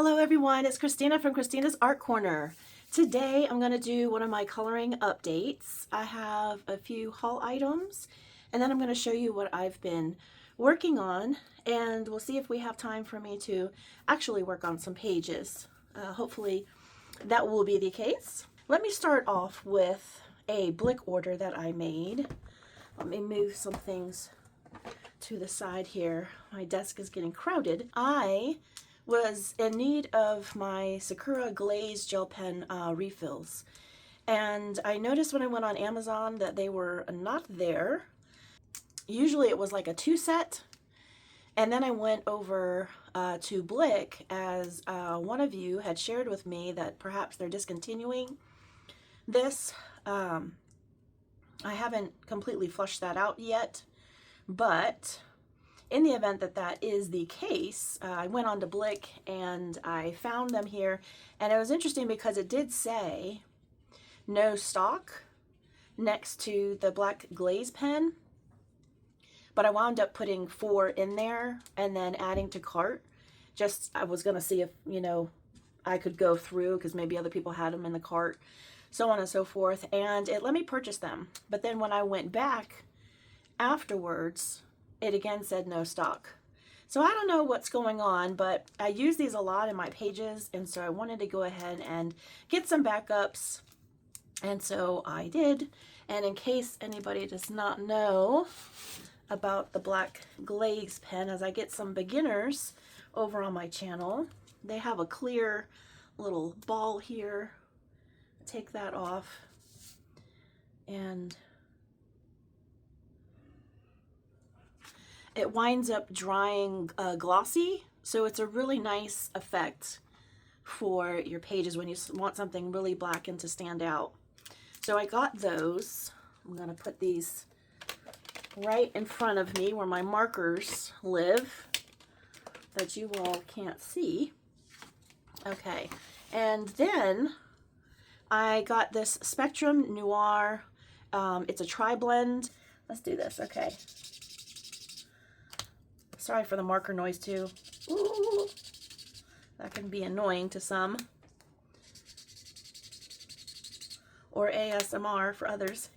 Hello everyone, it's Christina from Christina's Art Corner. Today I'm going to do one of my coloring updates. I have a few haul items and then I'm going to show you what I've been working on, and we'll see if we have time for me to actually work on some pages. Hopefully that will be the case. Let me start off with a Blick order that I made. Let me move some things to the side here. My desk is getting crowded. I was in need of my Sakura Glaze gel pen refills, and I noticed when I went on Amazon that they were not there. Usually it was like a 2-set, and then I went over to Blick as one of you had shared with me that perhaps they're discontinuing this. I haven't completely flushed that out yet, but in the event that that is the case, I went on to Blick and I found them here, and it was interesting because it did say no stock next to the black glaze pen, but I wound up putting 4 in there and then adding to cart. Just, I was gonna see if, I could go through because maybe other people had them in the cart, so on and so forth, and it let me purchase them. But then when I went back afterwards, it again said no stock. So I don't know what's going on, but I use these a lot in my pages, and so I wanted to go ahead and get some backups, and so I did. And in case anybody does not know about the black glaze pen, as I get some beginners over on my channel, they have a clear little ball here. Take that off, and it winds up drying glossy, so it's a really nice effect for your pages when you want something really black and to stand out. So I got those. I'm going to put these right in front of me where my markers live that you all can't see. Okay, and then I got this Spectrum Noir. It's a tri-blend. Let's do this. Okay. Sorry for the marker noise too. Ooh, that can be annoying to some, or ASMR for others.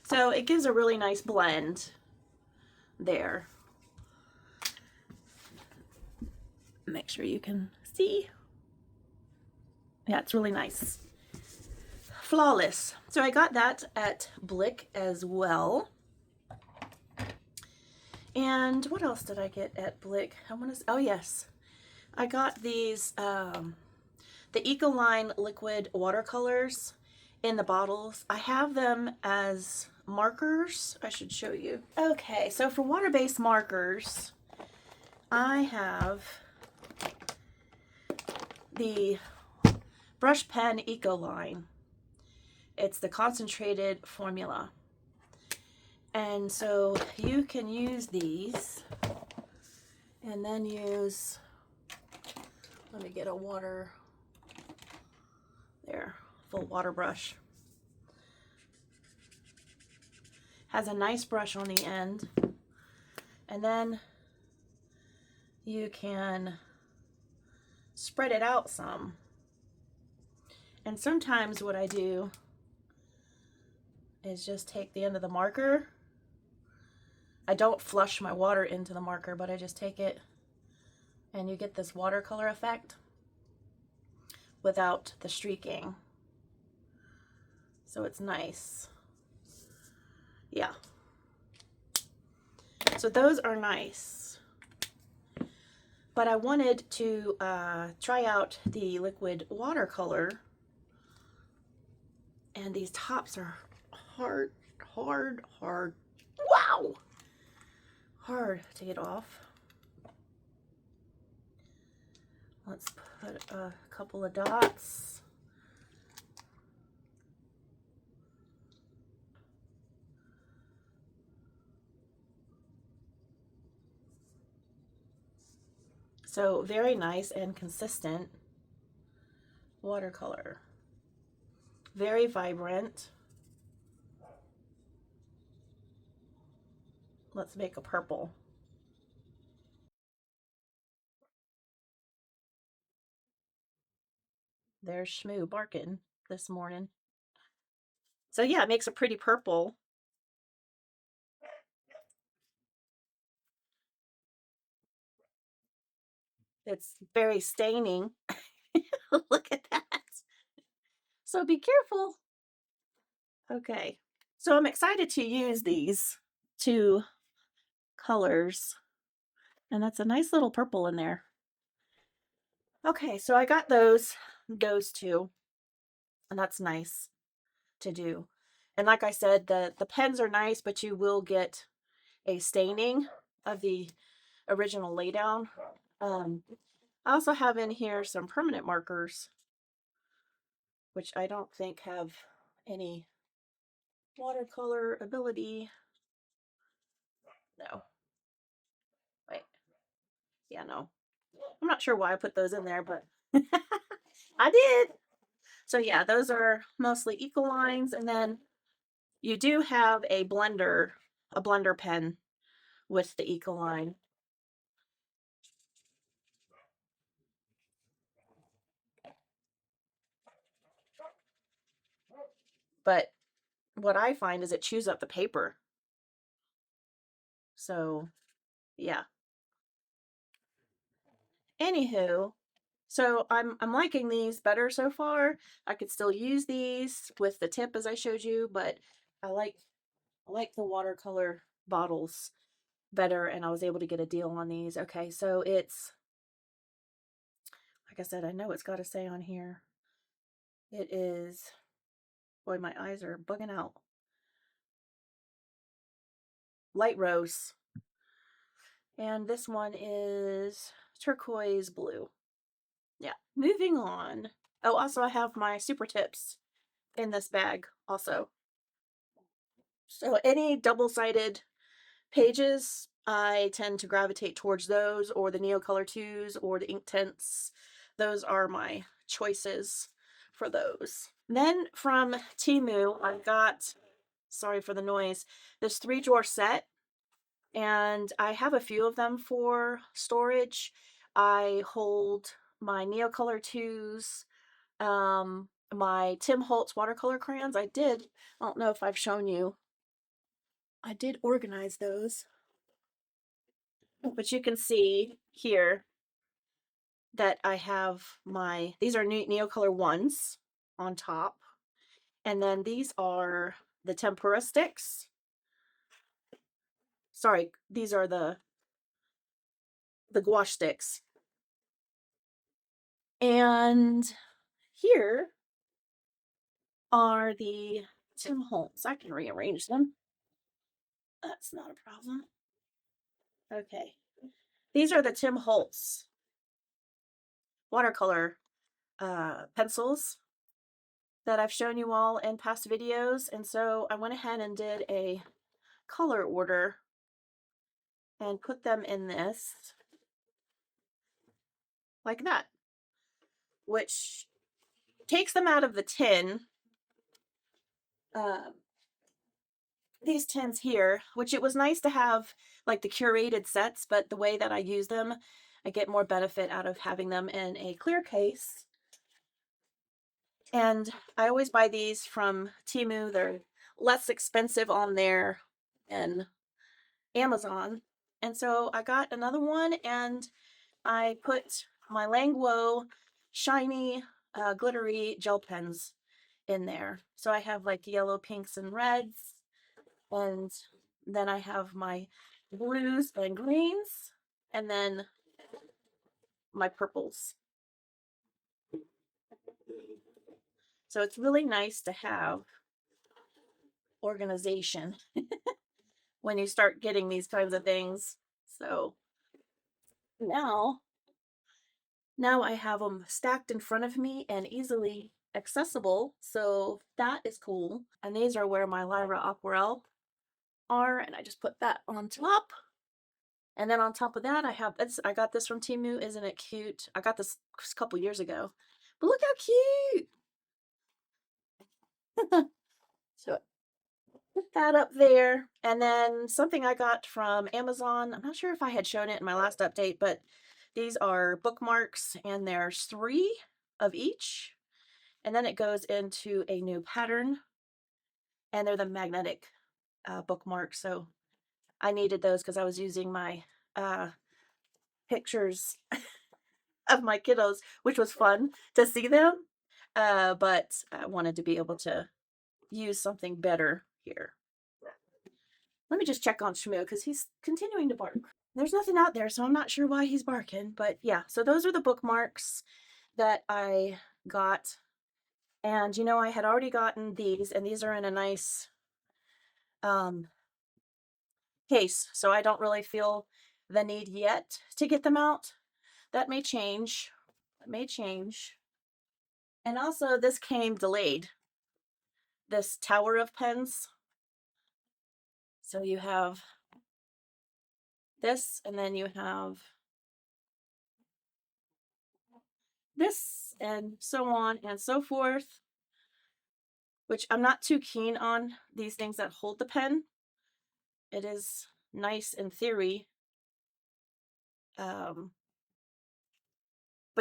So it gives a really nice blend there. Make sure you can see. Yeah, it's really nice. Flawless. So I got that at Blick as well. And what else did I get at Blick? Oh yes, I got these, the Ecoline liquid watercolors in the bottles. I have them as markers. I should show you. Okay, so for water-based markers, I have the brush pen Ecoline. It's the concentrated formula, and so you can use these and then use, let me get a water there, full water brush. Has a nice brush on the end, and then you can spread it out some. And sometimes what I do is just take the end of the marker. I don't flush my water into the marker, but I just take it, and you get this watercolor effect without the streaking. So it's nice. Yeah. So those are nice. But I wanted to try out the liquid watercolor, and these tops are hard. Wow! Hard to get off. Let's put a couple of dots. So very nice and consistent watercolor. Very vibrant. Let's make a purple. There's Shmoo barking this morning. So yeah, it makes a pretty purple. It's very staining. Look at that. So be careful. Okay. So I'm excited to use these two colors. And that's a nice little purple in there. Okay, so I got those two. And that's nice to do. And like I said, the pens are nice, but you will get a staining of the original laydown. I also have in here some permanent markers, which I don't think have any watercolor ability. No. Wait. Yeah, no. I'm not sure why I put those in there, but I did. So yeah, those are mostly Ecolines, and then you do have a blender pen with the Ecoline. But what I find is it chews up the paper. So yeah. Anywho, so I'm liking these better so far. I could still use these with the tip as I showed you, but I like the watercolor bottles better, and I was able to get a deal on these. Okay, so it's, like I said, I know it's got to say on here. It is, boy, my eyes are bugging out. Light rose. And this one is turquoise blue. Yeah, moving on. Oh, also I have my super tips in this bag also. So any double-sided pages, I tend to gravitate towards those, or the Neocolor 2s, or the Inktense. Those are my choices for those. Then from Temu, I got, sorry for the noise, this 3-drawer set, and I have a few of them for storage. I hold my Neocolor 2s, my Tim Holtz watercolor crayons. I don't know if I've shown you. I did organize those. But you can see here that I have these are Neocolor 1s on top. And then these are the tempera sticks. Sorry, these are the gouache sticks. And here are the Tim Holtz. I can rearrange them. That's not a problem. Okay. These are the Tim Holtz watercolor pencils that I've shown you all in past videos. And so I went ahead and did a color order and put them in this like that, which takes them out of the tin. These tins here, which it was nice to have like the curated sets, but the way that I use them, I get more benefit out of having them in a clear case. And I always buy these from Temu. They're less expensive on there and Amazon. And so I got another one, and I put my Languo shiny glittery gel pens in there. So I have like yellow, pinks, and reds, and then I have my blues and greens, and then my purples. So it's really nice to have organization when you start getting these kinds of things. So now I have them stacked in front of me and easily accessible. So that is cool. And these are where my Lyra Aquarelle are. And I just put that on top. And then on top of that, I got this from Temu. Isn't it cute? I got this a couple years ago. But look how cute! So put that up there. And then something I got from Amazon. I'm not sure if I had shown it in my last update, but these are bookmarks, and there's 3 of each. And then it goes into a new pattern, and they're the magnetic bookmarks. So I needed those because I was using my pictures of my kiddos, which was fun to see them. But I wanted to be able to use something better here. Let me just check on Shmoo because he's continuing to bark. There's nothing out there, so I'm not sure why he's barking. But yeah, so those are the bookmarks that I got. And, you know, I had already gotten these, and these are in a nice case, so I don't really feel the need yet to get them out. That may change. It may change. And also, this came delayed. This tower of pens. So you have this, and then you have this, and so on and so forth, which I'm not too keen on these things that hold the pen. It is nice in theory. But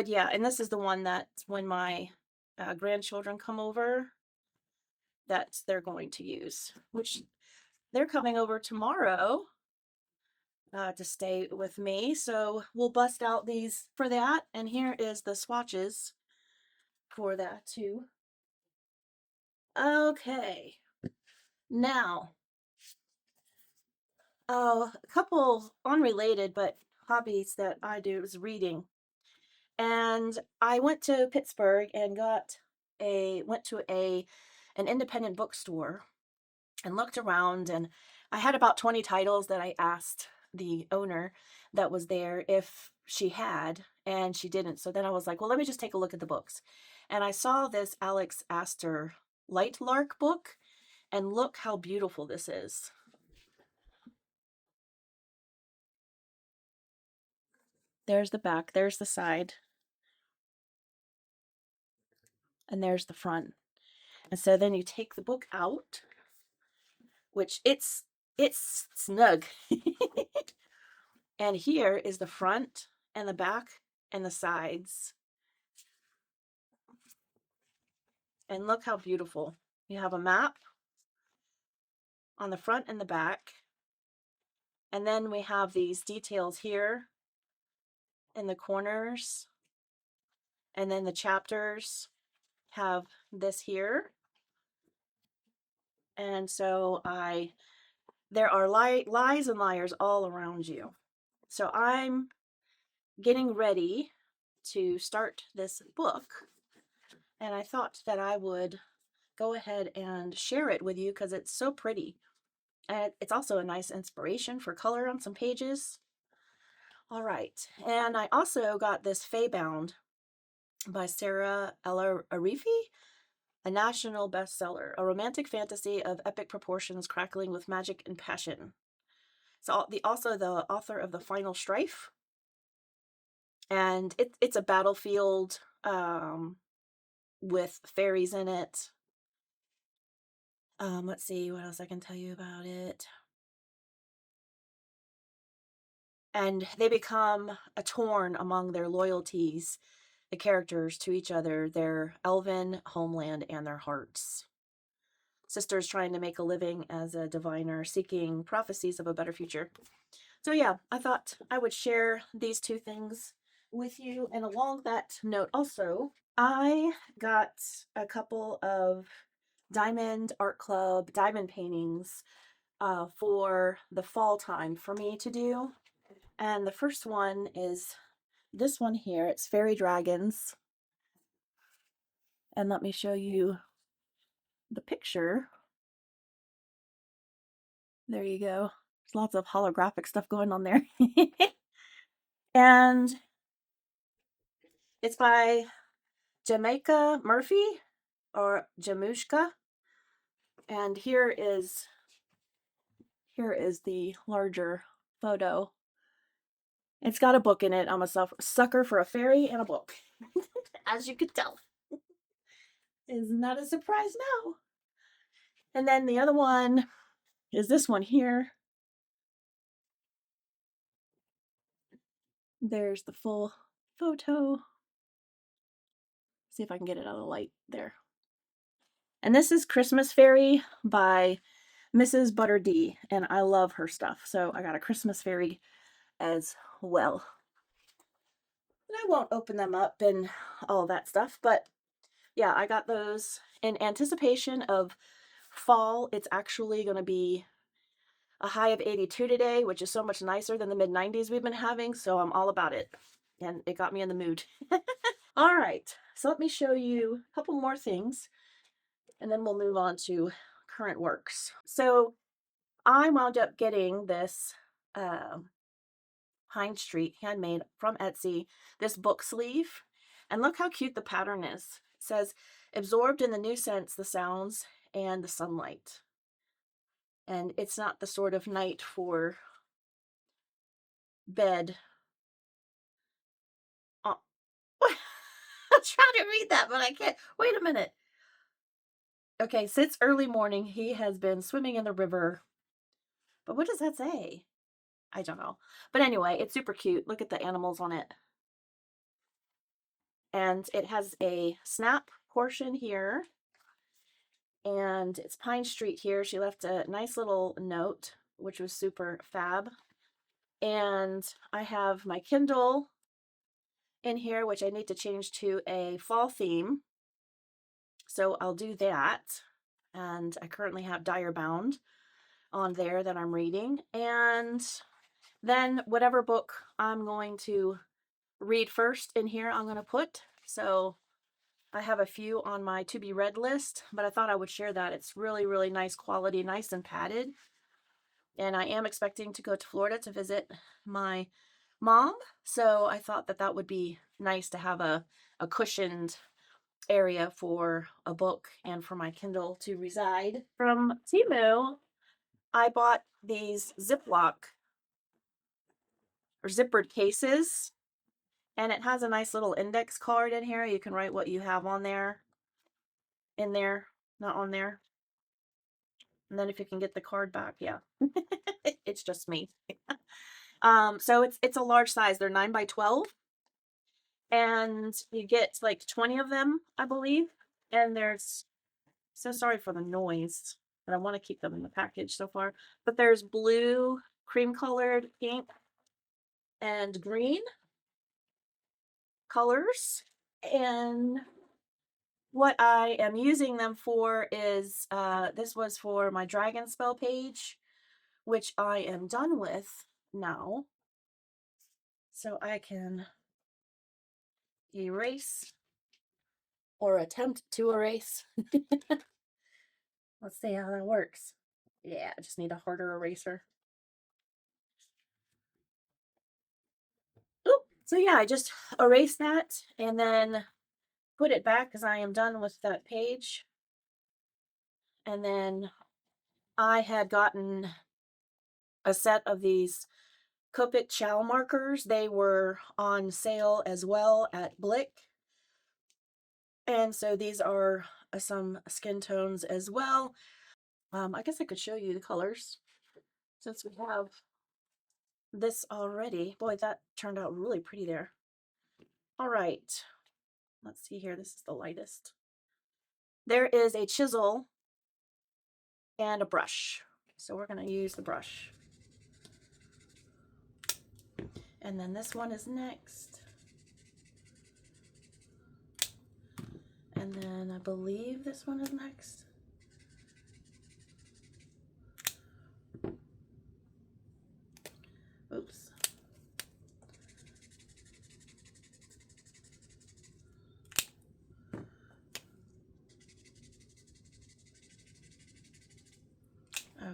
yeah, and this is the one that when my grandchildren come over, that they're going to use, which they're coming over tomorrow to stay with me. So we'll bust out these for that. And here is the swatches for that too. Okay. Now, a couple unrelated but hobbies that I do is reading. And I went to Pittsburgh and went to an independent bookstore and looked around, and I had about 20 titles that I asked the owner that was there if she had, and she didn't. So then I was like, well, let me just take a look at the books. And I saw this Alex Astor Light Lark book, and look how beautiful this is. There's the back, there's the side, and there's the front. And so then you take the book out, which it's snug. And here is the front and the back and the sides. And look how beautiful. You have a map on the front and the back. And then we have these details here in the corners. And then the chapters have this here. And so there are lies and liars all around you. So I'm getting ready to start this book. And I thought that I would go ahead and share it with you because it's so pretty. And it's also a nice inspiration for color on some pages. All right. And I also got this Feybound by Sara Arifi, a national bestseller, a romantic fantasy of epic proportions crackling with magic and passion. So also the author of The Final Strife. And it's a battlefield with fairies in it. Let's see what else I can tell you about it. And they become a torn among their loyalties, the characters, to each other, their elven homeland, and their hearts. Sisters trying to make a living as a diviner, seeking prophecies of a better future. So yeah, I thought I would share these two things with you. And along that note also, I got a couple of Diamond Art Club diamond paintings for the fall time for me to do. And the first one is this one here. It's Fairy Dragons. And let me show you the picture. There you go. There's lots of holographic stuff going on there. And it's by Jamaica Murphy or Jamushka. And here is the larger photo. It's got a book in it. I'm a sucker for a fairy and a book, as you could tell. Isn't that a surprise now? And then the other one is this one here. There's the full photo. See if I can get it out of the light there. And this is Christmas Fairy by Mrs. Butter D, and I love her stuff. So I got a Christmas Fairy as well. And I won't open them up and all that stuff, but yeah, I got those in anticipation of fall. It's actually going to be a high of 82 today, which is so much nicer than the mid 90s we've been having, so I'm all about it. And it got me in the mood. All right, so let me show you a couple more things, and then we'll move on to current works. So I wound up getting this Pine Street handmade from Etsy, this book sleeve, and look how cute the pattern is. It says, absorbed in the new scents, the sounds, and the sunlight. And it's not the sort of night for bed. Oh. I'm trying to read that, but I can't. Wait a minute. Okay, since early morning, he has been swimming in the river. But what does that say? I don't know. But anyway, it's super cute. Look at the animals on it. And it has a snap portion here. And it's Pine Street here. She left a nice little note, which was super fab. And I have my Kindle in here, which I need to change to a fall theme. So I'll do that. And I currently have Direbound on there that I'm reading. And then whatever book I'm going to read first in here, I'm going to put. So I have a few on my to be read list, but I thought I would share that. It's really, really nice quality, nice and padded. And I am expecting to go to Florida to visit my mom. So I thought that that would be nice to have a cushioned area for a book and for my Kindle to reside. From Temu, I bought these Ziploc or zippered cases, and it has a nice little index card in here. You can write what you have on there, in there, not on there. And then if you can get the card back, yeah. It's just me. So it's a large size. They're 9 by 12. And you get like 20 of them, I believe. And there's, so sorry for the noise, but I want to keep them in the package so far. But there's blue, cream colored, pink, and green colors. And what I am using them for is, this was for my dragon spell page, which I am done with now. So I can erase or attempt to erase. Let's see how that works. Yeah, I just need a harder eraser. Oop. So yeah, I just erased that and then put it back because I am done with that page. And then I had gotten a set of these Copic Ciao markers. They were on sale as well at Blick. And so these are some skin tones as well. I guess I could show you the colors since we have this already. Boy, that turned out really pretty there. All right, let's see here. This is the lightest. There is a chisel and a brush. So we're going to use the brush. And then this one is next. And then I believe this one is next. Oops.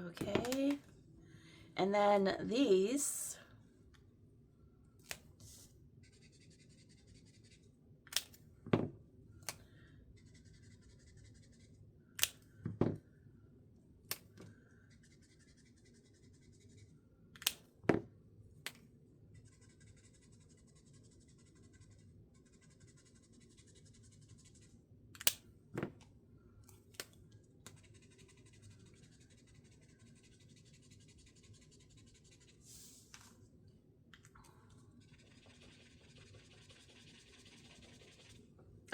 Okay. And then these.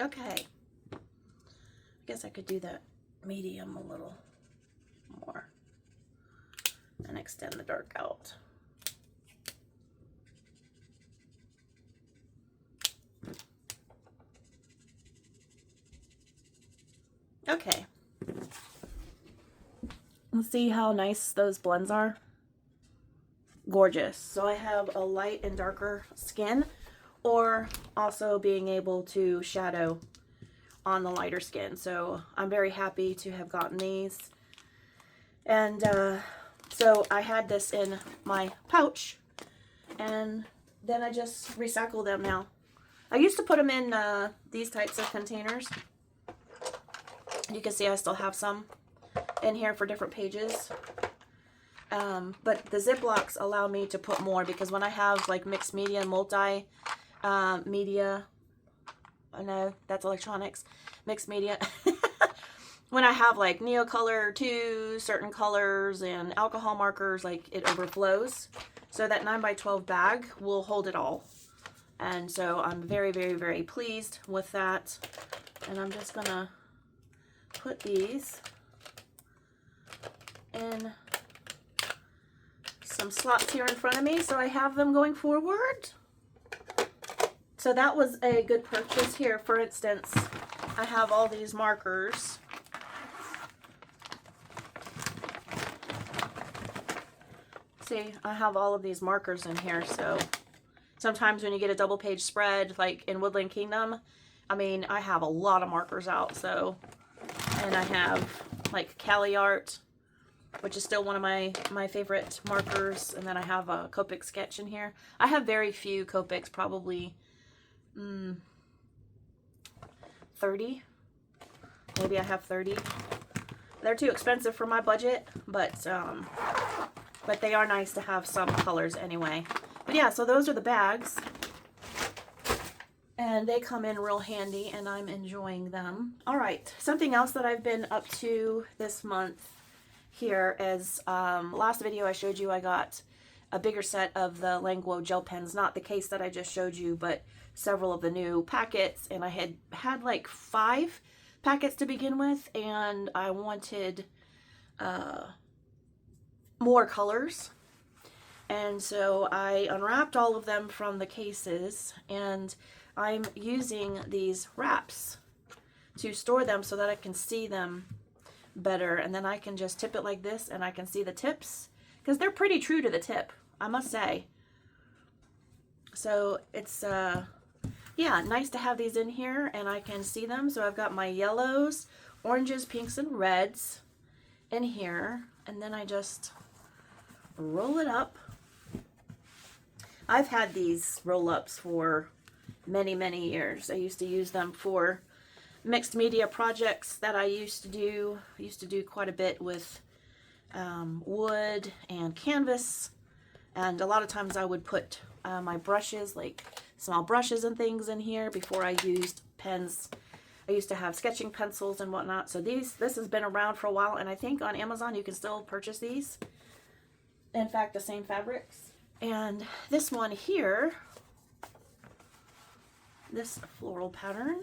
Okay. I guess I could do that medium a little more and extend the dark out. Okay. Let's see how nice those blends are. Gorgeous. So I have a light and darker skin, or also being able to shadow on the lighter skin. So I'm very happy to have gotten these. And so I had this in my pouch, and then I just recycle them now. I used to put them in these types of containers. You can see I still have some in here for different pages. But the Ziplocs allow me to put more, because when I have like mixed media and multi media, oh no, that's electronics, mixed media. When I have like Neocolor 2, certain colors, and alcohol markers, like it overflows. So that 9x12 bag will hold it all. And so I'm very, very, very pleased with that. And I'm just gonna put these in some slots here in front of me so I have them going forward. So that was a good purchase here. For instance, I have all these markers. See, I have all of these markers in here, so sometimes when you get a double page spread like in Woodland Kingdom, I mean, I have a lot of markers out. So, and I have like Cali Art, which is still one of my favorite markers, and then I have a Copic sketch in here. I have very few Copics, probably 30. Maybe I have 30. They're too expensive for my budget, but they are nice to have some colors anyway. But yeah, so those are the bags. And they come in real handy, and I'm enjoying them. All right, something else that I've been up to this month here is, last video I showed you I got a bigger set of the Languo gel pens, not the case that I just showed you, but several of the new packets. And I had like 5 packets to begin with, and I wanted more colors. And so I unwrapped all of them from the cases, and I'm using these wraps to store them so that I can see them better. And then I can just tip it like this, and I can see the tips, because they're pretty true to the tip, I must say. So it's yeah, nice to have these in here, and I can see them. So I've got my yellows, oranges, pinks, and reds in here, and then I just roll it up. I've had these roll-ups for many, many years. I used to use them for mixed media projects that I used to do. I used to do quite a bit with wood and canvas, and a lot of times I would put my brushes, like small brushes and things, in here before I used pens. I used to have sketching pencils and whatnot. So this has been around for a while, and I think on Amazon you can still purchase these. In fact, the same fabrics. And this one here, this floral pattern,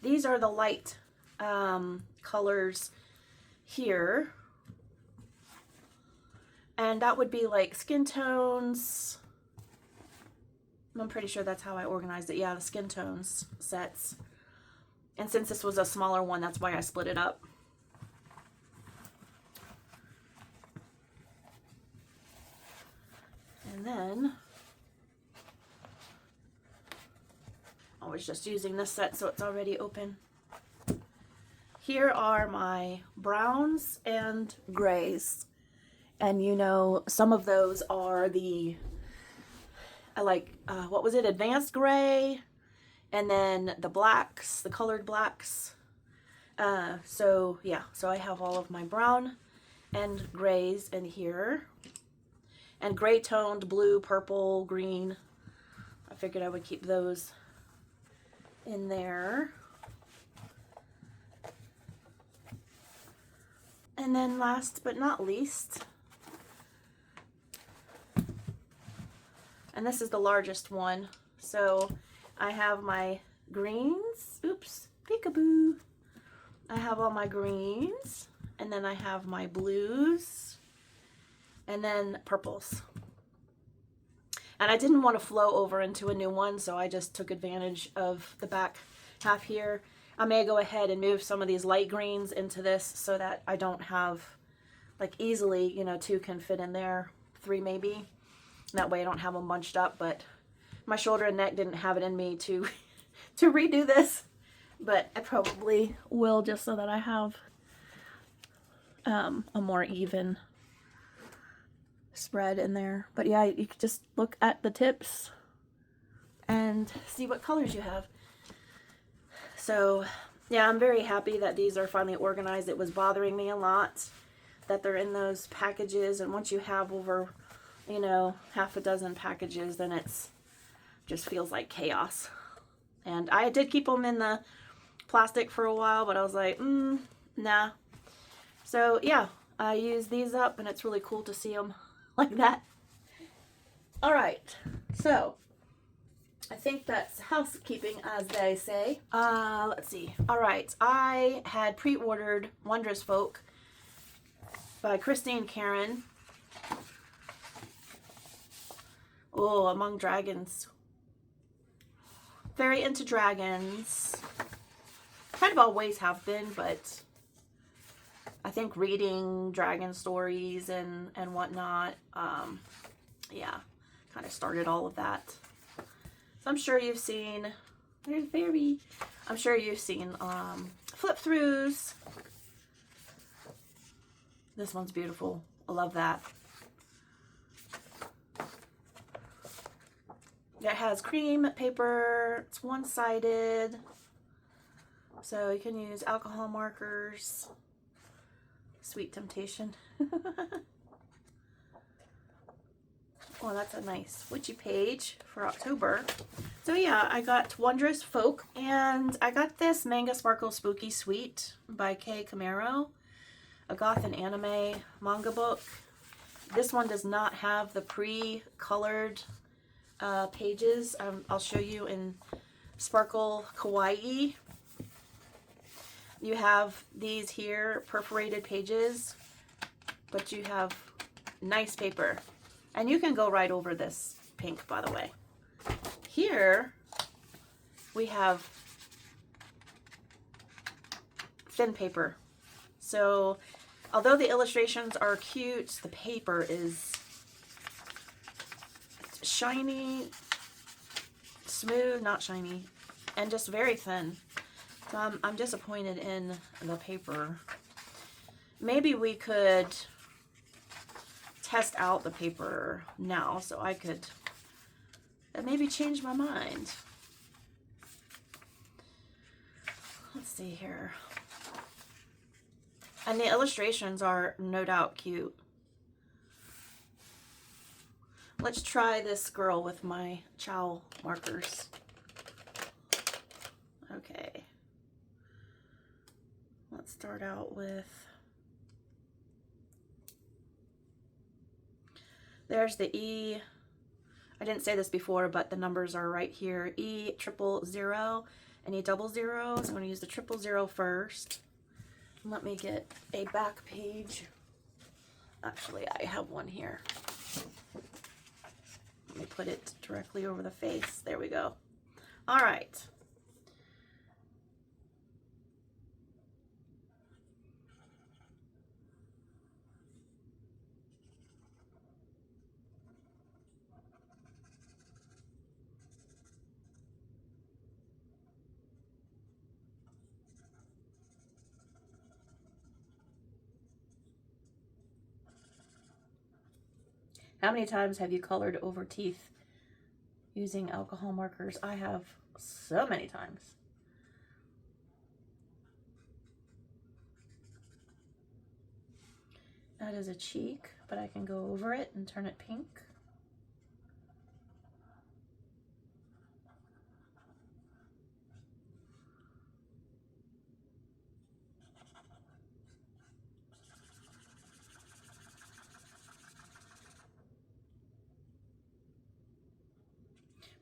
these are the light colors here, and that would be like skin tones. I'm pretty sure that's how I organized it. Yeah, the skin tones sets. And since this was a smaller one, that's why I split it up. And then I was just using this set, so it's already open. Here are my browns and grays. And you know, some of those are the, what was it? Advanced gray. And then the blacks, the colored blacks. So yeah, so I have all of my brown and grays in here. And gray toned blue, purple, green. I figured I would keep those in there. And then last but not least, and this is the largest one, so I have my greens Oops, peekaboo. I have all my greens, and then I have my blues, and then purples. And I didn't want to flow over into a new one, so I just took advantage of the back half here. I may go ahead and move some of these light greens into this so that I don't have, like, easily, you know, 2 can fit in there, 3 maybe. That way I don't have them bunched up, but my shoulder and neck didn't have it in me to to redo this. But I probably will, just so that I have a more even spread in there. But yeah, you can just look at the tips and see what colors you have. So yeah, I'm very happy that these are finally organized. It was bothering me a lot that they're in those packages, and once you have over, you know, half a dozen packages, then it's just feels like chaos. And I did keep them in the plastic for a while, but I was like, nah. So yeah, I use these up, and it's really cool to see them like that. All right, so I think that's housekeeping, as they say. Let's see. All right, I had pre-ordered Wondrous Folk by Christine Karen. Oh, Among Dragons. Very into dragons. Kind of always have been, but I think reading dragon stories and whatnot, yeah, kind of started all of that. So I'm sure you've seen, I'm sure you've seen flip throughs. This one's beautiful. I love that. It has cream paper. It's one-sided, so you can use alcohol markers. Sweet Temptation. Oh, that's a nice witchy page for October. So yeah, I got Wondrous Folk, and I got this Manga Sparkle Spooky Sweet by Kay Camaro, a goth and anime manga book. This one does not have the pre-colored pages. I'll show you in Sparkle Kawaii. You have these here, perforated pages, but you have nice paper. And you can go right over this pink, by the way. Here, we have thin paper. So, although the illustrations are cute, the paper is shiny, smooth, not shiny, and just very thin. So I'm disappointed in the paper. Maybe we could test out the paper now so I could maybe change my mind. Let's see here. And the illustrations are no doubt cute. Let's try this girl with my Ciao markers. Okay. Let's start out with, there's the E. I didn't say this before, but the numbers are right here. E000 and E00. So I'm going to use the 000 first. Let me get a back page. Actually, I have one here. Let me put it directly over the face. There we go. All right. How many times have you colored over teeth using alcohol markers? I have so many times. That is a cheek, but I can go over it and turn it pink.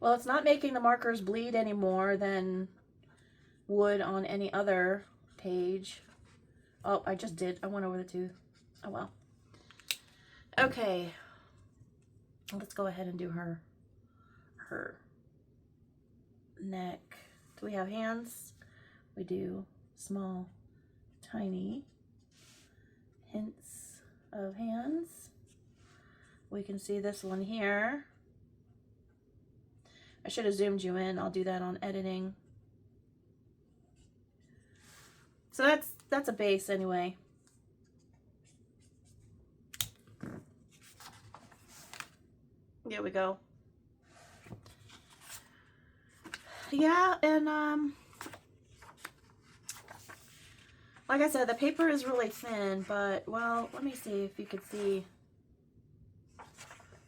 Well, it's not making the markers bleed any more than would on any other page. Oh, I just did. I went over the tooth. Oh, well. Okay. Let's go ahead and do her neck. Do we have hands? We do. Small, tiny hints of hands. We can see this one here. I should have zoomed you in. I'll do that on editing. So that's a base anyway. There we go. Yeah, and like I said, the paper is really thin, but, well, let me see if you could see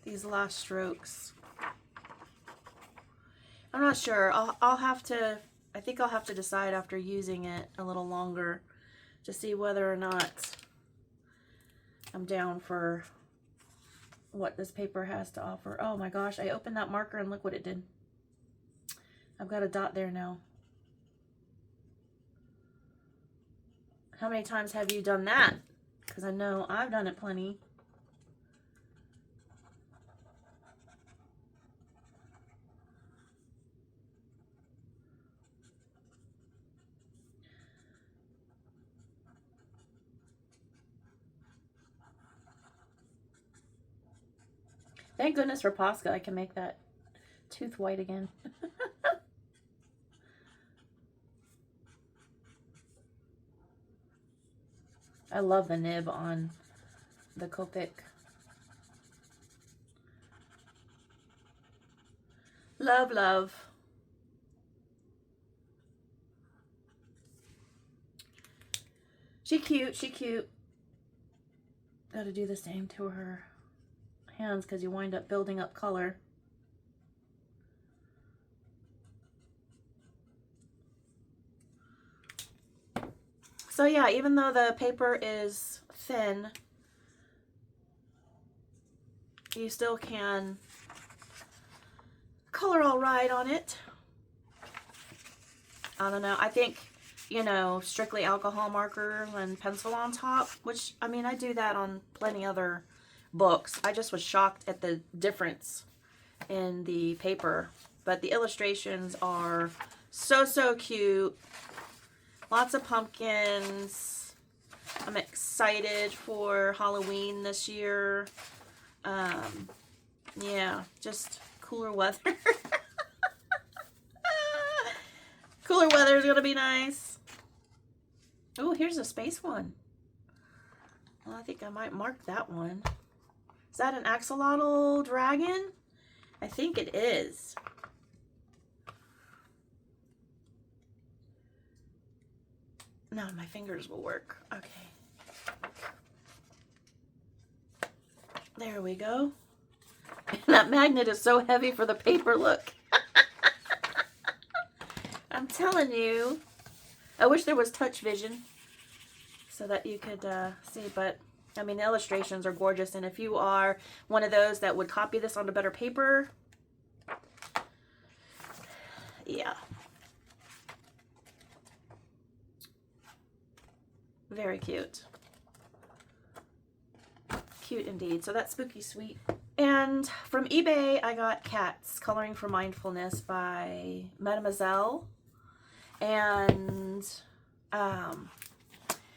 these last strokes. I'm not sure. I'll have to, I think I'll have to decide after using it a little longer to see whether or not I'm down for what this paper has to offer. Oh my gosh, I opened that marker and look what it did. I've got a dot there now. How many times have you done that? Because I know I've done it plenty. Thank goodness for Posca. I can make that tooth white again. I love the nib on the Copic. Love, love. She cute, she cute. Gotta do the same to her hands because you wind up building up color. So yeah, even though the paper is thin, you still can color all right on it. I don't know. I think, you know, strictly alcohol marker and pencil on top, which, I mean, I do that on plenty other books. I just was shocked at the difference in the paper. But the illustrations are so, so cute. Lots of pumpkins. I'm excited for Halloween this year. Yeah, just cooler weather. Cooler weather is going to be nice. Oh, here's a space one. Well, I think I might mark that one. Is that an axolotl dragon? I think it is. No, my fingers will work. Okay. There we go. That magnet is so heavy for the paper, look. I'm telling you. I wish there was touch vision so that you could see, but I mean, the illustrations are gorgeous, and if you are one of those that would copy this onto better paper, yeah. Very cute. Cute indeed. So that's Spooky Sweet. And from eBay, I got Cats, Coloring for Mindfulness by Mademoiselle. And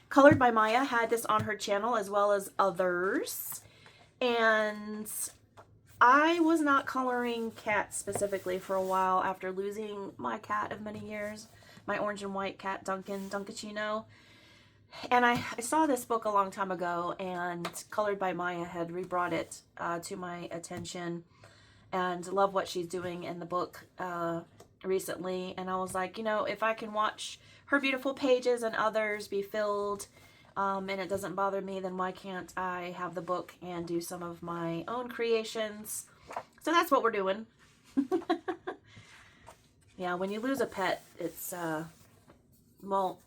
Colored by Maya had this on her channel as well as others. And I was not coloring cats specifically for a while after losing my cat of many years, my orange and white cat, Dunkachino. And I saw this book a long time ago, and Colored by Maya had rebrought it to my attention, and love what she's doing in the book recently. And I was like, you know, if I can watch her beautiful pages and others be filled, and it doesn't bother me, then why can't I have the book and do some of my own creations? So that's what we're doing. Yeah, when you lose a pet, it's, well,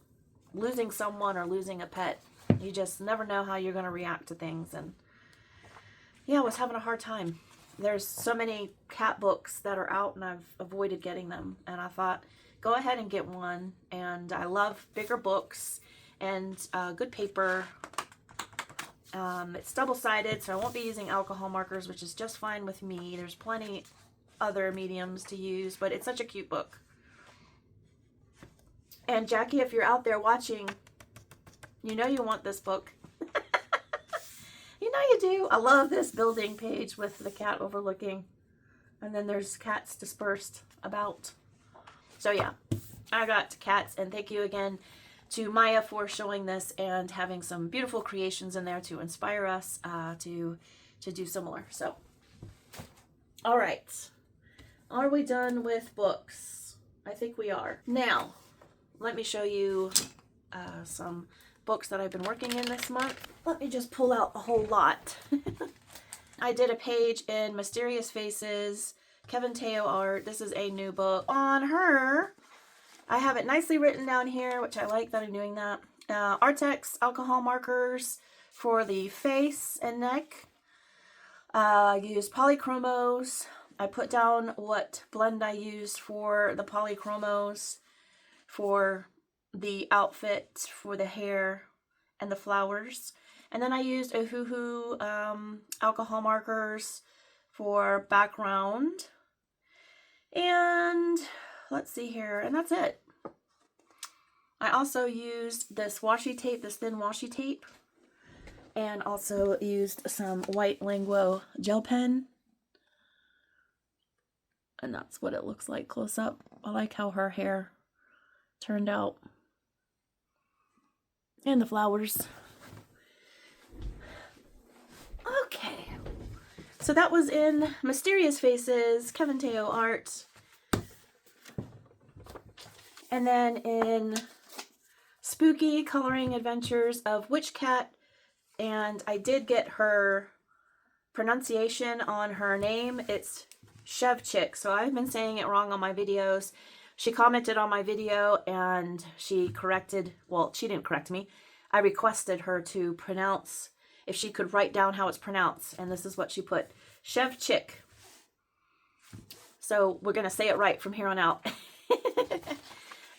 losing someone or losing a pet, you just never know how you're going to react to things. And yeah, I was having a hard time. There's so many cat books that are out, and I've avoided getting them. And I thought go ahead and get one. And I love bigger books and good paper. It's double-sided, so I won't be using alcohol markers, which is just fine with me. There's plenty other mediums to use, but it's such a cute book. And Jackie, if you're out there watching, you know you want this book. You know you do. I love this building page with the cat overlooking. And then there's cats dispersed about. So yeah, I got cats, and thank you again to Maya for showing this and having some beautiful creations in there to inspire us to do similar. So, all right. Are we done with books? I think we are. Now, let me show you some books that I've been working in this month. Let me just pull out a whole lot. I did a page in Mysterious Faces, Kevin Teo art. This is a new book on her. I have it nicely written down here, which I like that I'm doing that. Artex alcohol markers for the face and neck. I used polychromos. I put down what blend I used for the polychromos, for the outfit, for the hair, and the flowers. And then I used Ohuhu alcohol markers for background. And let's see here, and that's it. I also used this washi tape, this thin washi tape, and also used some white Languo gel pen. And that's what it looks like close up. I like how her hair turned out. And the flowers. Okay. So that was in Mysterious Faces, Kevin Teo art. And then in Spooky Coloring Adventures of Witchcat, and I did get her pronunciation on her name. It's Szewczyk, so I've been saying it wrong on my videos. She commented on my video and she corrected, well, she didn't correct me. I requested her to pronounce, if she could write down how it's pronounced, and this is what she put, Szewczyk. So we're going to say it right from here on out.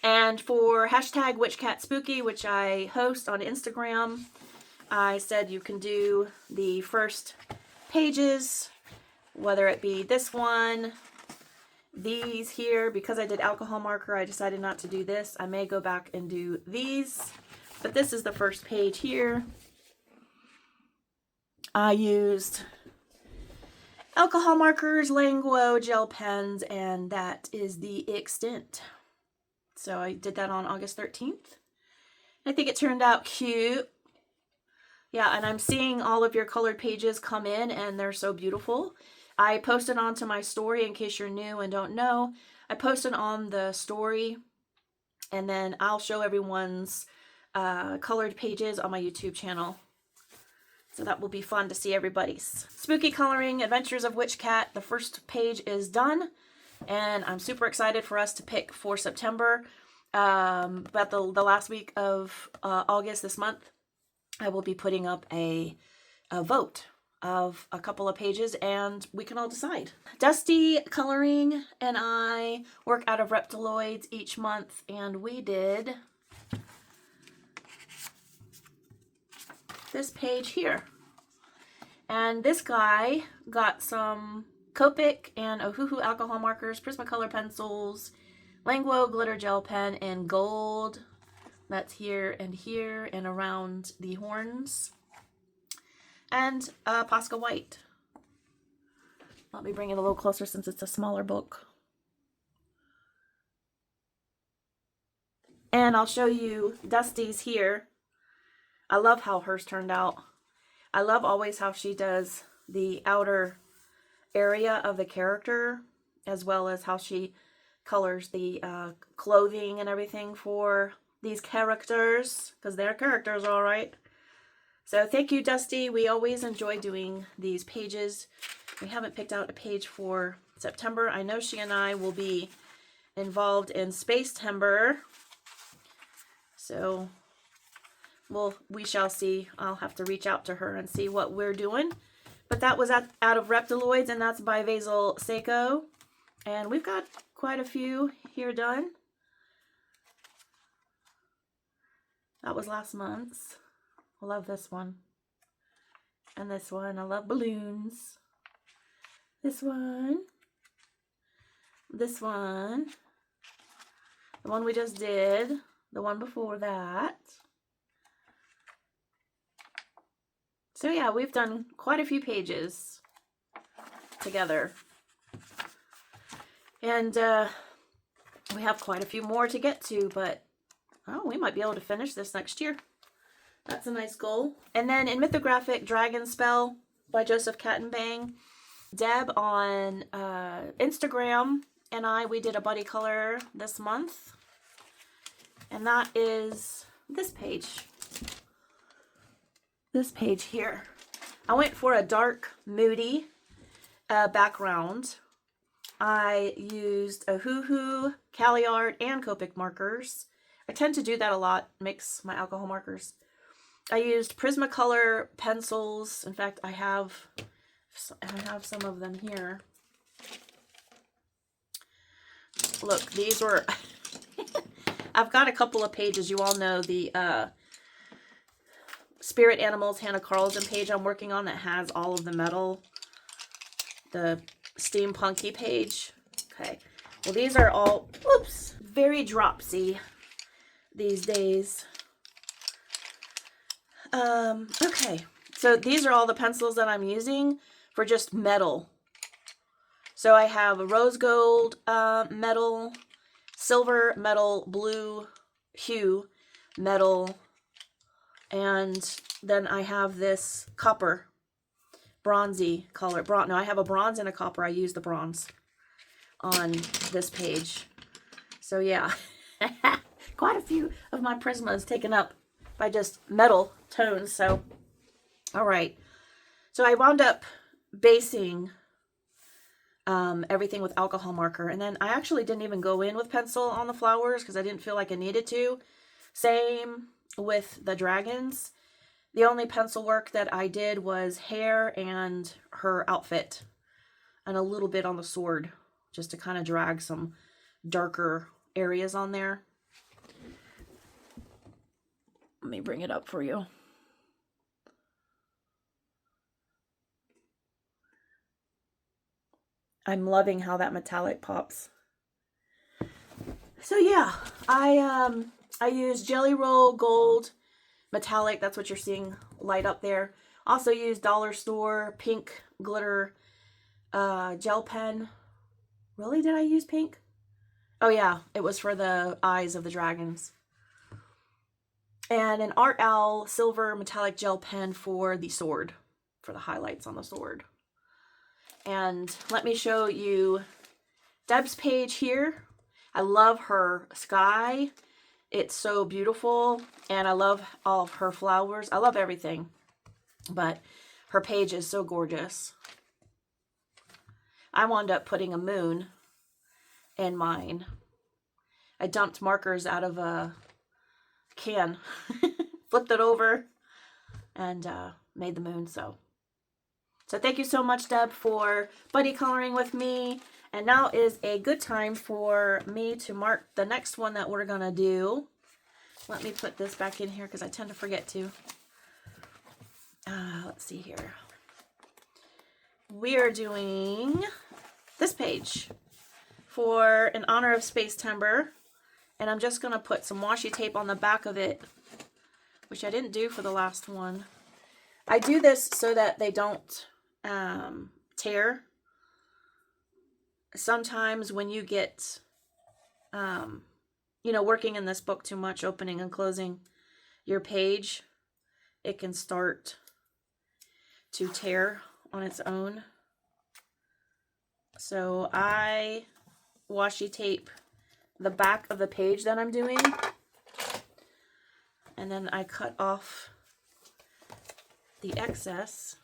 And for hashtag WitchCatSpooky, which I host on Instagram, I said you can do the first pages, whether it be this one, these here. Because I did alcohol marker, I decided not to do this. I may go back and do these, but this is the first page here. I used alcohol markers, Languo gel pens, and that is the extent. So I did that on August 13th. I think it turned out cute. Yeah, and I'm seeing all of your colored pages come in, and they're so beautiful. I posted onto my story, in case you're new and don't know. I posted on the story, and then I'll show everyone's colored pages on my YouTube channel. So that will be fun to see everybody's. Spooky Coloring Adventures of Witchcat. The first page is done. And I'm super excited for us to pick for September. But the last week of August this month, I will be putting up a vote of a couple of pages, and we can all decide. Dusty Coloring and I work out of Reptiloids each month, and we did this page here. And this guy got some Copic and Ohuhu alcohol markers, Prismacolor pencils, Languo glitter gel pen in gold. That's here and around the horns. And Posca white. Let me bring it a little closer since it's a smaller book. And I'll show you Dusty's here. I love how hers turned out. I love always how she does the outer area of the character, as well as how she colors the clothing and everything for these characters, because they're characters, all right. So thank you, Dusty. We always enjoy doing these pages. We haven't picked out a page for September. I know she and I will be involved in Space Timber, so we shall see. I'll have to reach out to her and see what we're doing. But that was out of Reptiloids, and that's by Basil Seiko. And we've got quite a few here done. That was last month's. I love this one. And this one. I love balloons. This one. This one. The one we just did. The one before that. So yeah, we've done quite a few pages together. And we have quite a few more to get to, but oh, we might be able to finish this next year. That's a nice goal. And then in Mythographic, Dragon Spell by Joseph Kattenbang. Deb on Instagram and we did a buddy color this month. And that is this page. This page here. I went for a dark, moody background. I used a Hoo-Hoo, Cali Art, and Copic markers. I tend to do that a lot, mix my alcohol markers. I used Prismacolor pencils. In fact, I have some of them here. Look, these were... I've got a couple of pages. You all know the Spirit Animals Hanna Karlzon page I'm working on that has all of the metal. The steampunky page. Okay. Well, these are all, whoops, very dropsy these days. Okay. So these are all the pencils that I'm using for just metal. So I have a rose gold metal, silver metal, blue hue metal, and then I have this copper bronzy color. No, I have a bronze and a copper. I use the bronze on this page. So yeah, quite a few of my Prismas taken up by just metal tones. So, all right. So I wound up basing everything with alcohol marker. And then I actually didn't even go in with pencil on the flowers because I didn't feel like I needed to. Same with the dragons. The only pencil work that I did was hair and her outfit and a little bit on the sword just to kind of drag some darker areas on there. Let me bring it up for you. I'm loving how that metallic pops. So yeah, I use Jelly Roll Gold metallic. That's what you're seeing light up there. Also use Dollar Store pink glitter gel pen. Really, did I use pink? Oh yeah, it was for the eyes of the dragons. And an Art Owl silver metallic gel pen for the sword, for the highlights on the sword. And let me show you Deb's page here. I love her sky. It's so beautiful. And I love all of her flowers. I love everything. But her page is so gorgeous. I wound up putting a moon in mine. I dumped markers out of a can. Flipped it over and made the moon. So thank you so much, Deb, for buddy coloring with me. And now is a good time for me to mark the next one that we're going to do. Let me put this back in here because I tend to forget to. Let's see here. We are doing this page for in honor of Space Timber. And I'm just going to put some washi tape on the back of it, which I didn't do for the last one. I do this so that they don't tear. Sometimes when you get, you know, working in this book too much, opening and closing your page, it can start to tear on its own. So I washi tape the back of the page that I'm doing, and then I cut off the excess.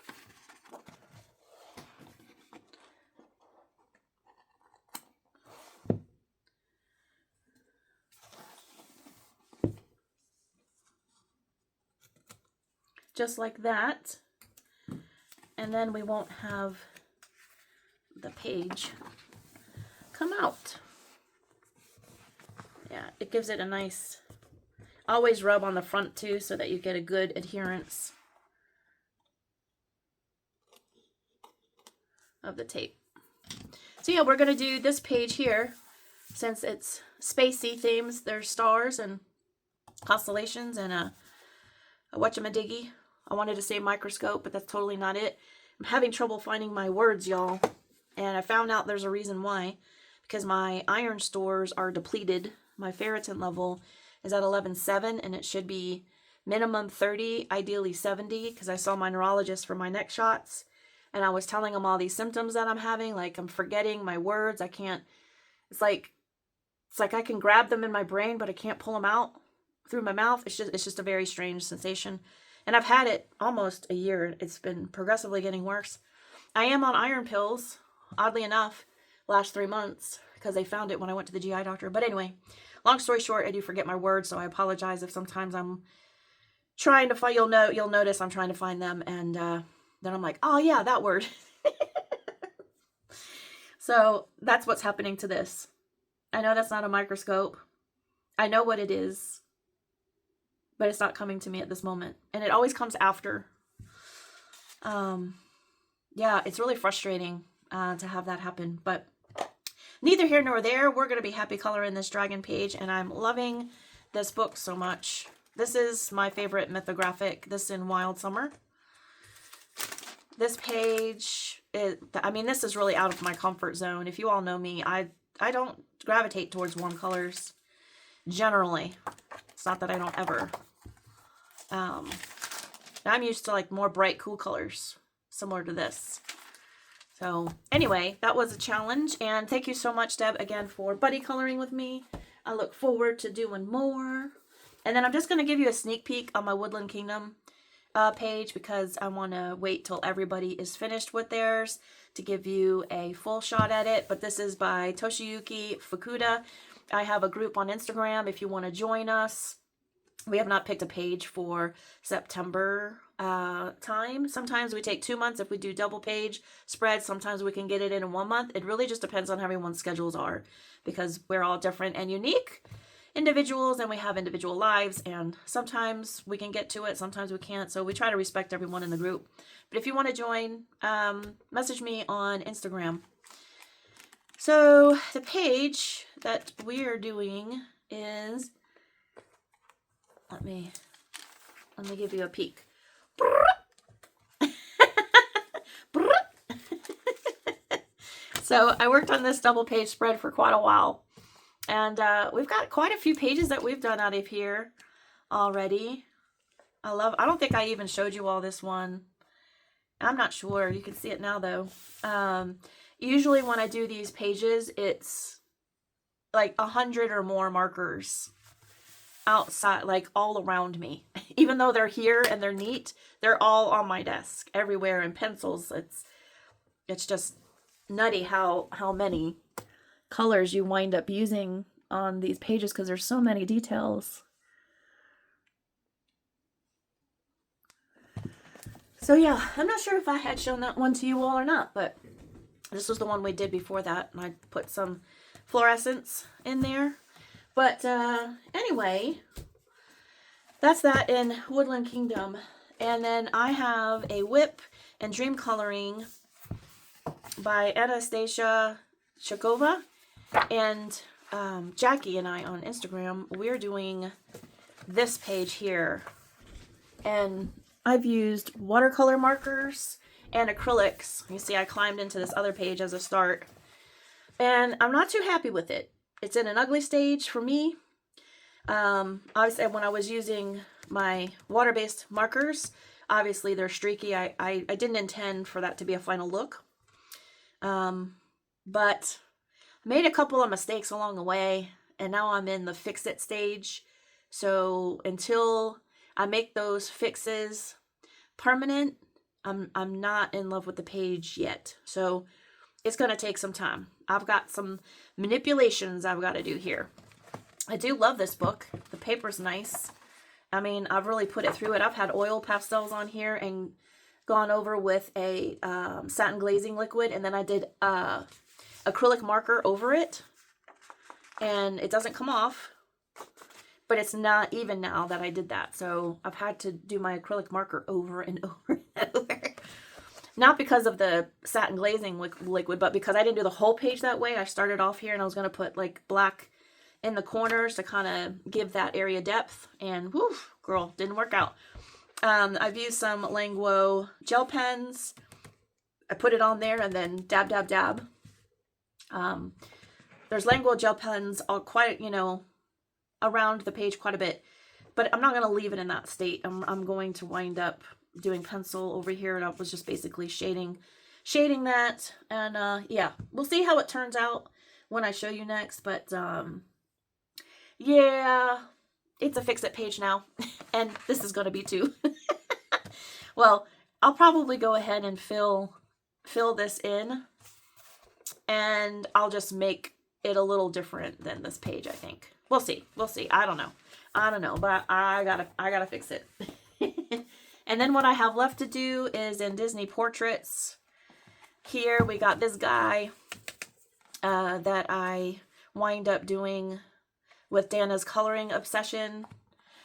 Just like that. And then we won't have the page come out. Yeah, it gives it a nice, Always rub on the front too so that you get a good adherence of the tape. So yeah, we're going to do this page here. Since it's spacey themes, there's stars and constellations and a whatchamadiggy. I wanted to say microscope, but that's totally not it. I'm having trouble finding my words, y'all. And I found out there's a reason why. Because my iron stores are depleted. My ferritin level is at 11.7 and it should be minimum 30, ideally 70, because I saw my neurologist for my neck shots. And I was telling him all these symptoms that I'm having, like I'm forgetting my words. I can't, it's like I can grab them in my brain, but I can't pull them out through my mouth. It's just a very strange sensation. And I've had it almost a year. It's been progressively getting worse. I am on iron pills, oddly enough, last 3 months, because they found it when I went to the GI doctor. But anyway, long story short, I do forget my words, so I apologize if sometimes I'm trying to find, you'll notice I'm trying to find them, and then I'm like, oh yeah, that word. So that's what's happening to this. I know that's not a microscope. I know what it is, but it's not coming to me at this moment. And it always comes after. Yeah, it's really frustrating to have that happen, but neither here nor there. We're going to be happy coloring this dragon page, and I'm loving this book so much. This is my favorite mythographic, this in Wild Summer. This page, I mean, this is really out of my comfort zone. If you all know me, I don't gravitate towards warm colors, generally. It's not that I don't ever. I'm used to like more bright, cool colors, similar to this. So anyway, that was a challenge, and thank you so much, Deb, again, for buddy coloring with me. I look forward to doing more. And then I'm just going to give you a sneak peek on my Woodland Kingdom page, because I want to wait till everybody is finished with theirs to give you a full shot at it. But this is by Toshiyuki Fukuda. I have a group on Instagram if you want to join us. We have not picked a page for September time. Sometimes we take 2 months if we do double page spreads. Sometimes we can get it in 1 month. It really just depends on how everyone's schedules are, because we're all different and unique individuals, and we have individual lives, and sometimes we can get to it, sometimes we can't, so we try to respect everyone in the group. But if you want to join, message me on Instagram. So the page that we are doing is, let me give you a peek. So I worked on this double page spread for quite a while. And we've got quite a few pages that we've done out of here already. I don't think I even showed you all this one. I'm not sure. You can see it now, though. Usually when I do these pages, it's like 100 or more markers outside, like all around me. Even though they're here and they're neat, they're all on my desk everywhere, and pencils. It's just nutty how many colors you wind up using on these pages, because there's so many details. So yeah, I'm not sure if I had shown that one to you all or not, but this was the one we did before that, and I put some fluorescence in there. But anyway, that's that in Woodland Kingdom. And then I have a whip and dream coloring by Anastasia Chakova. And Jackie and I on Instagram, we're doing this page here. And I've used watercolor markers and acrylics. You see, I climbed into this other page as a start. And I'm not too happy with it. It's in an ugly stage for me. Obviously, when I was using my water-based markers, obviously they're streaky. I didn't intend for that to be a final look. But made a couple of mistakes along the way, and now I'm in the fix-it stage. So until I make those fixes permanent, I'm not in love with the page yet. So it's going to take some time. I've got some manipulations I've got to do here. I do love this book. The paper's nice. I mean, I've really put it through it. I've had oil pastels on here and gone over with a satin glazing liquid, and then I did acrylic marker over it, and it doesn't come off. but it's not even now that I did that. So I've had to do my acrylic marker over and over and over. Not because of the satin glazing liquid, but because I didn't do the whole page that way. I started off here and I was going to put like black in the corners to kind of give that area depth, and whew, girl, didn't work out. I've used some Languo gel pens. I put it on there and then dab, dab, dab. There's Languo gel pens all quite, you know, around the page quite a bit, but I'm not going to leave it in that state. I'm going to wind up doing pencil over here, and I was just basically shading that, and yeah, we'll see how it turns out when I show you next, but yeah, it's a fix-it page now, and this is going to be too. Well, I'll probably go ahead and fill this in, and I'll just make it a little different than this page, I think. We'll see. I don't know, but I gotta fix it. And then what I have left to do is in Disney Portraits. Here we got this guy that I wind up doing with Dana's coloring obsession.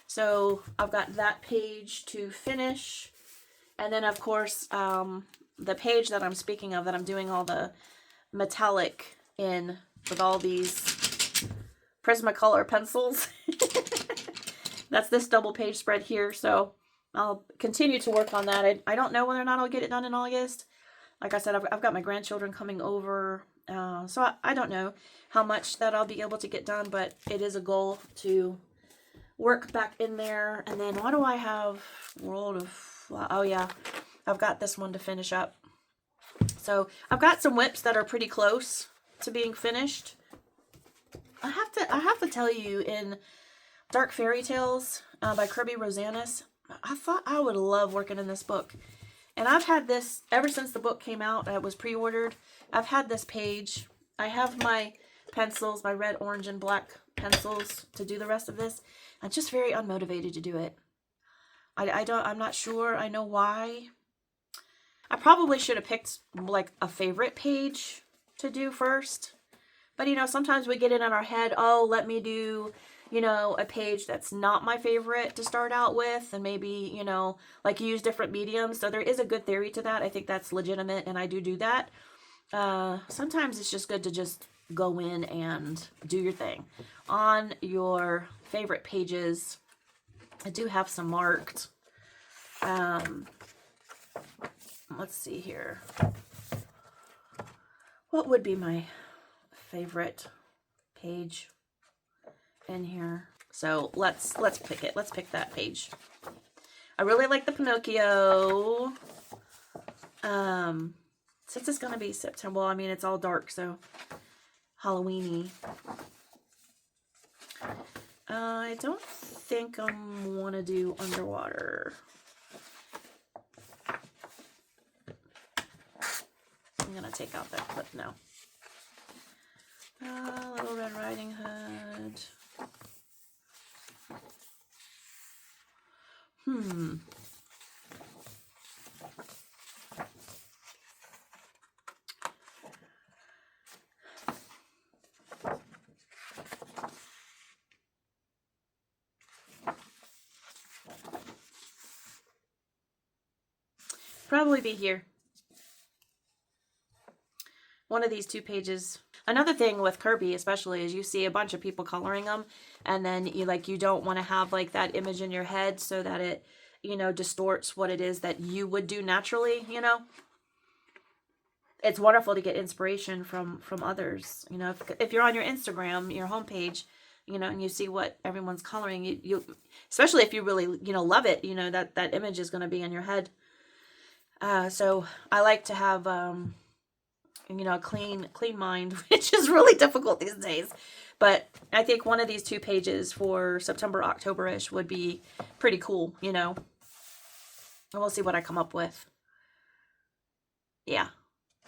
So I've got that page to finish. And then of course, the page that I'm speaking of, that I'm doing all the metallic in with all these Prismacolor pencils. That's this double page spread here. So I'll continue to work on that. I don't know whether or not I'll get it done in August. Like I said, I've got my grandchildren coming over. So I don't know how much that I'll be able to get done, but it is a goal to work back in there. And then what do I have? World of, oh yeah, I've got this one to finish up. So I've got some whips that are pretty close to being finished. I have to tell you, in Dark Fairy Tales by Kirby Rosanis, I thought I would love working in this book. And I've had this ever since the book came out. It was pre-ordered. I've had this page. I have my pencils, my red, orange, and black pencils to do the rest of this. I'm just very unmotivated to do it. I'm not sure I know why. I probably should have picked like a favorite page to do first. But, you know, sometimes we get it in our head, oh, let me do, you know, a page that's not my favorite to start out with, and maybe, you know, like use different mediums. So there is a good theory to that. I think that's legitimate, and I do that. Sometimes it's just good to just go in and do your thing. On your favorite pages, I do have some marked. Let's see here. What would be my favorite page in here? So let's pick it. Let's pick that page. I really like the Pinocchio. Since it's gonna be September, well, I mean, it's all dark, so Halloween-y. I don't think I want to do underwater. I'm gonna take out that clip now. Little Red Riding Hood. Probably be here. One of these two pages. Another thing with Kirby especially is you see a bunch of people coloring them, and then you don't want to have like that image in your head so that it, you know, distorts what it is that you would do naturally, you know. It's wonderful to get inspiration from others, you know. If you're on your Instagram, your homepage, you know, and you see what everyone's coloring, you especially if you really, you know, love it, you know, that image is going to be in your head. So I like to have you know, a clean mind, which is really difficult these days. But I think one of these two pages for September, October-ish would be pretty cool, you know. And we'll see what I come up with. Yeah.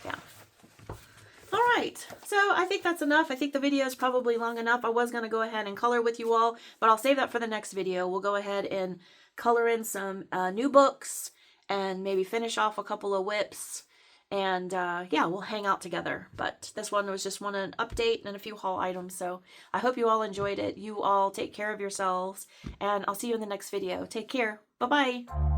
All right. So I think that's enough. I think the video is probably long enough. I was going to go ahead and color with you all, but I'll save that for the next video. We'll go ahead and color in some new books and maybe finish off a couple of whips. And yeah, we'll hang out together. But this one was just an update and a few haul items. So I hope you all enjoyed it. You all take care of yourselves, and I'll see you in the next video. Take care. Bye-bye.